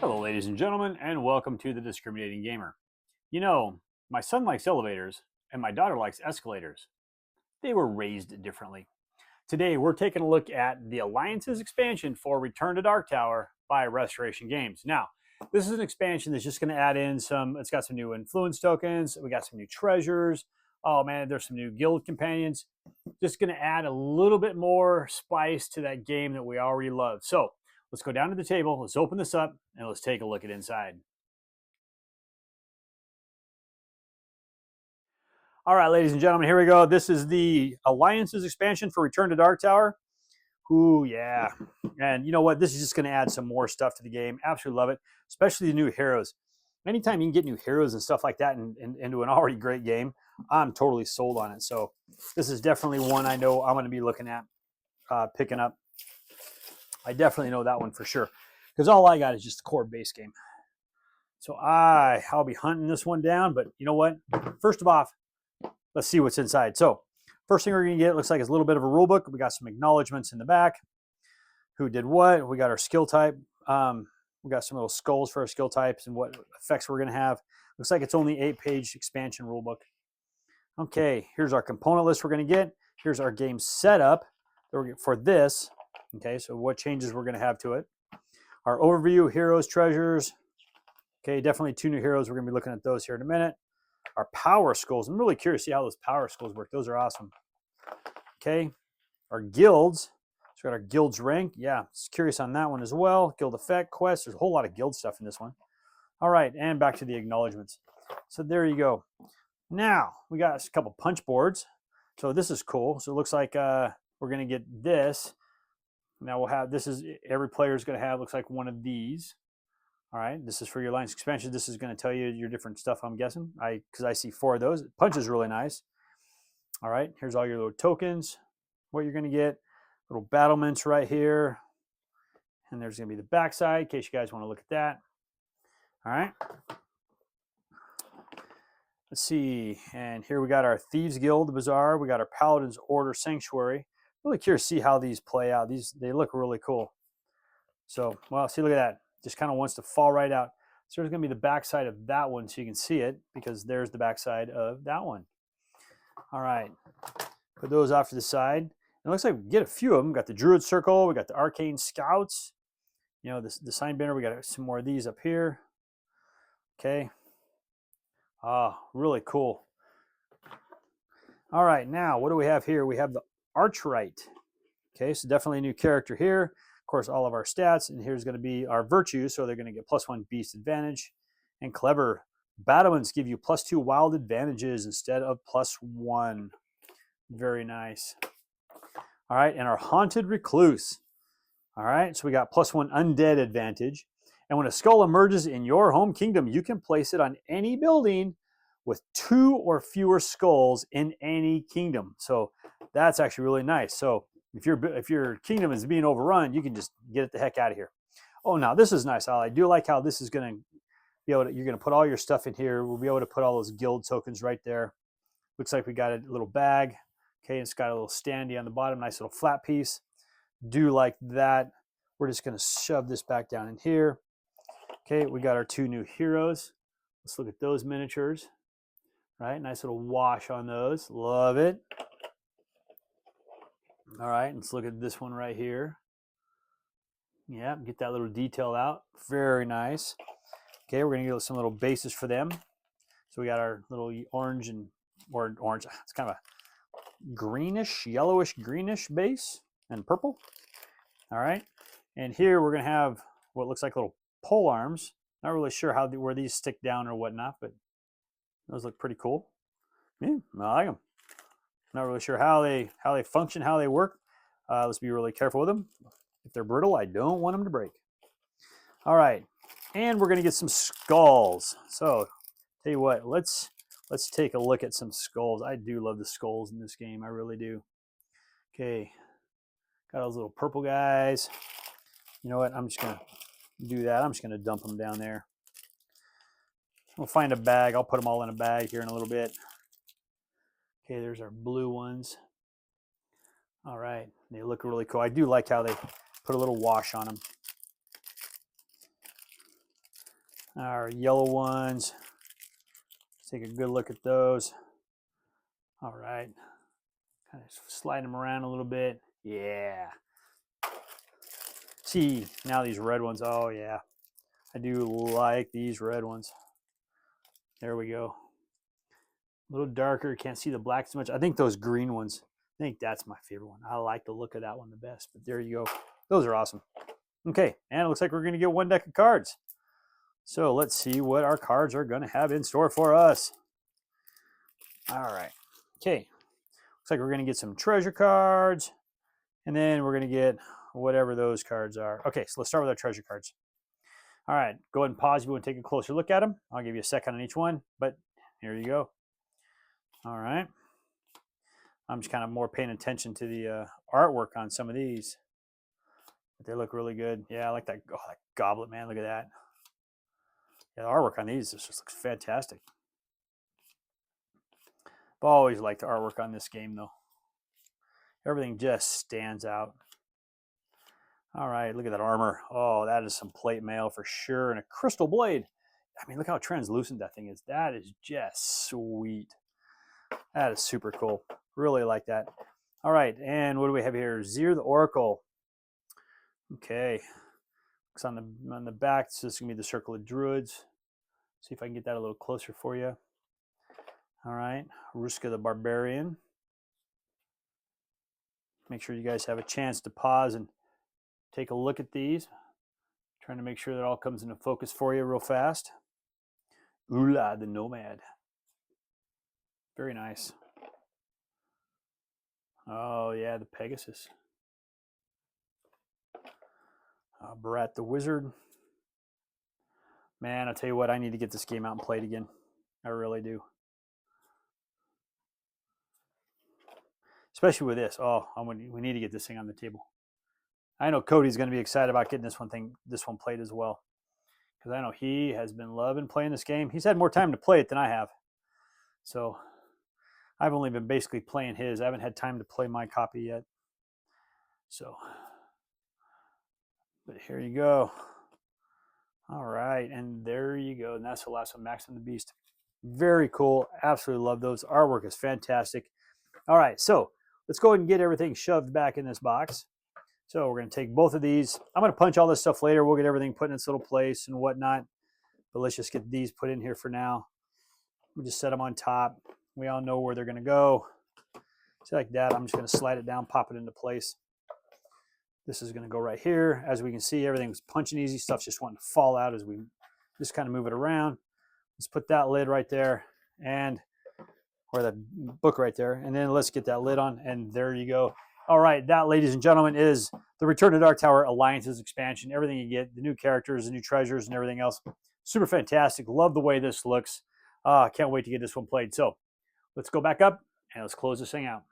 Hello, ladies and gentlemen, and welcome to The Discriminating Gamer. You know, my son likes elevators, and my daughter likes escalators. They were raised differently. Today, we're taking a look at the Alliance's expansion for Return to Dark Tower by Restoration Games. Now, this is an expansion that's just going to add in it's got some new influence tokens, we got some new treasures. Oh man, there's some new guild companions. Just going to add a little bit more spice to that game that we already love. So, let's go down to the table, let's open this up, and let's take a look at inside. All right, ladies and gentlemen, here we go. This is the Alliance's expansion for Return to Dark Tower. Ooh, yeah. And you know what? This is just going to add some more stuff to the game. Absolutely love it, especially the new heroes. Anytime you can get new heroes and stuff like that into an already great game, I'm totally sold on it. So this is definitely one I know I'm going to be looking at picking up. I definitely know that one for sure, because all I got is just the core base game. So I'll be hunting this one down, but you know what? First of all, let's see what's inside. So first thing we're going to get, looks like it's a little bit of a rule book. We got some acknowledgments in the back. Who did what? We got our skill type. We got some little skulls for our skill types and what effects we're going to have. Looks like it's only 8-page expansion rule book. Okay, here's our component list we're going to get. Here's our game setup for this. Okay, so what changes we're going to have to it. Our overview, heroes, treasures. Okay, definitely 2 new heroes. We're going to be looking at those here in a minute. Our power skulls. I'm really curious to see how those power skulls work. Those are awesome. Okay, our guilds. So we got our guilds rank. Yeah, curious on that one as well. Guild effect, quest. There's a whole lot of guild stuff in this one. All right, and back to the acknowledgments. So there you go. Now, we got a couple punch boards. So this is cool. So it looks like we're going to get this. Now we'll have, every player is going to have, looks like one of these. All right, this is for your Alliance expansion. This is going to tell you your different stuff, I'm guessing, because I see 4 of those. Punch is really nice. All right, here's all your little tokens, what you're going to get. Little battlements right here. And there's going to be the backside, in case you guys want to look at that. All right. Let's see, and here we got our Thieves Guild, the Bazaar. We got our Paladins Order Sanctuary. Really curious to see how these play out. They look really cool. So, well, see, look at that. Just kind of wants to fall right out. So there's going to be the backside of that one so you can see it, because there's the backside of that one. All right. Put those off to the side. It looks like we get a few of them. We got the Druid Circle. We got the Arcane Scouts. You know, the sign banner. We got some more of these up here. Okay. Really cool. All right, now what do we have here? We have the Archright. Okay, so definitely a new character here. Of course, all of our stats, and here's going to be our virtues, so they're going to get +1 beast advantage. And clever. Battlements give you +2 wild advantages instead of +1. Very nice. All right, and our Haunted Recluse. All right, so we got +1 undead advantage. And when a skull emerges in your home kingdom, you can place it on any building with 2 or fewer skulls in any kingdom. So that's actually really nice. So if your kingdom is being overrun, you can just get it the heck out of here. Oh, now this is nice. I do like how this is going to be able to, you're going to put all your stuff in here. We'll be able to put all those guild tokens right there. Looks like we got a little bag. Okay, it's got a little standee on the bottom, nice little flat piece. Do like that. We're just going to shove this back down in here. Okay, we got our 2 new heroes. Let's look at those miniatures. Right, nice little wash on those. Love it. All right, let's look at this one right here. Yeah, get that little detail out. Very nice. Okay, we're going to get some little bases for them. So we got our little orange. It's kind of a greenish, yellowish, greenish base and purple. All right, and here we're going to have what looks like little pole arms. Not really sure where these stick down or whatnot, but those look pretty cool. Yeah, I like them. Not really sure how they function, how they work. Let's be really careful with them. If they're brittle, I don't want them to break. All right, and we're going to get some skulls. So, tell you what, let's take a look at some skulls. I do love the skulls in this game. I really do. Okay, got those little purple guys. You know what? I'm just going to do that. I'm just going to dump them down there. We'll find a bag. I'll put them all in a bag here in a little bit. Okay, there's our blue ones. All right, they look really cool. I do like how they put a little wash on them. Our yellow ones. Let's take a good look at those. All right. Kind of slide them around a little bit. Yeah. See, now these red ones. Oh, yeah. I do like these red ones. There we go. A little darker. Can't see the black so much. I think those green ones, I think that's my favorite one. I like the look of that one the best. But there you go. Those are awesome. Okay, and it looks like we're going to get one deck of cards. So let's see what our cards are going to have in store for us. All right. Okay. Looks like we're going to get some treasure cards. And then we're going to get whatever those cards are. Okay, so let's start with our treasure cards. All right, go ahead and pause if you want to take a closer look at them. I'll give you a second on each one, but here you go. All right. I'm just kind of more paying attention to the artwork on some of these. But they look really good. Yeah, I like that, that goblet, man. Look at that. Yeah, the artwork on these just looks fantastic. I've always liked the artwork on this game, though. Everything just stands out. All right, look at that armor. Oh, that is some plate mail for sure. And a crystal blade. I mean, look how translucent that thing is. That is just sweet. That is super cool. Really like that. All right, and what do we have here? Zir the Oracle. Okay. Looks on the back, so this is going to be the Circle of Druids. See if I can get that a little closer for you. All right, Ruska the Barbarian. Make sure you guys have a chance to pause and take a look at these. Trying to make sure that all comes into focus for you real fast. Ula the Nomad. Very nice. Oh yeah, the Pegasus. Barat the Wizard. Man, I'll tell you what, I need to get this game out and play it again. I really do. Especially with this. Oh, we need to get this thing on the table. I know Cody's going to be excited about getting this one played as well. Because I know he has been loving playing this game. He's had more time to play it than I have. So I've only been basically playing his. I haven't had time to play my copy yet. So, but here you go. All right, and there you go. And that's the last one, Max and the Beast. Very cool. Absolutely love those. Artwork is fantastic. All right, so let's go ahead and get everything shoved back in this box. So we're going to take both of these. I'm going to punch all this stuff later. We'll get everything put in its little place and whatnot. But let's just get these put in here for now. We'll just set them on top. We all know where they're going to go. See, like that. I'm just going to slide it down, pop it into place. This is going to go right here. As we can see, everything's punching easy. Stuff's just wanting to fall out as we just kind of move it around. Let's put that lid right there, or the book right there. And then let's get that lid on, and there you go. All right, that, ladies and gentlemen, is the Return to Dark Tower Alliances expansion. Everything you get, the new characters, the new treasures, and everything else. Super fantastic. Love the way this looks. Can't wait to get this one played. So let's go back up, and let's close this thing out.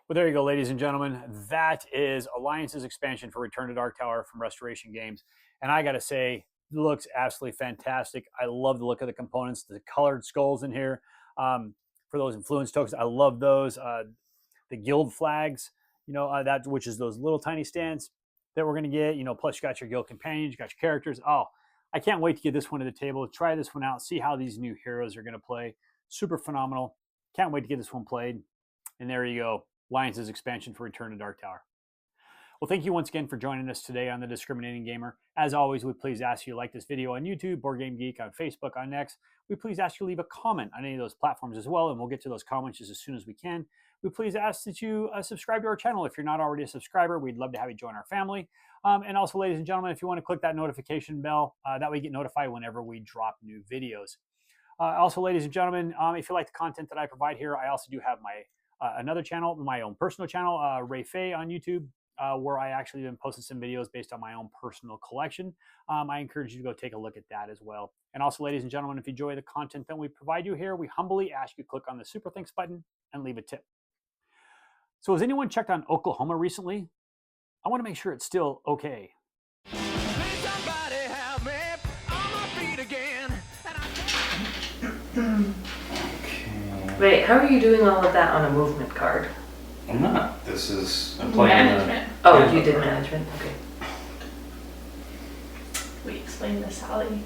Well, there you go, ladies and gentlemen. That is Alliance's expansion for Return to Dark Tower from Restoration Games. And I got to say, it looks absolutely fantastic. I love the look of the components, the colored skulls in here. For those influence tokens, I love those. The guild flags, that which is those little tiny stands that we're going to get. Plus you got your guild companions, you got your characters. Oh, I can't wait to get this one to the table. Try this one out, see how these new heroes are going to play. Super phenomenal. Can't wait to get this one played. And there you go. Alliance's expansion for Return to Dark Tower. Well, thank you once again for joining us today on The Discriminating Gamer. As always, we please ask you to like this video on YouTube, Board Game Geek, on Facebook, on X. We please ask you to leave a comment on any of those platforms as well, and we'll get to those comments just as soon as we can. We please ask that you subscribe to our channel. If you're not already a subscriber, we'd love to have you join our family. And also, ladies and gentlemen, if you want to click that notification bell, that way you get notified whenever we drop new videos. Also, ladies and gentlemen, if you like the content that I provide here, I also do have my another channel, my own personal channel, Ray Fay on YouTube, where I actually been posting some videos based on my own personal collection. I encourage you to go take a look at that as well. And also, ladies and gentlemen, if you enjoy the content that we provide you here, we humbly ask you to click on the Super Thanks button and leave a tip. So has anyone checked on Oklahoma recently? I want to make sure it's still okay. Somebody help me on my feet again. Wait, how are you doing all of that on a movement card? I'm not. This is... I'm playing management. Oh, you did management? Okay. we explain to Sally.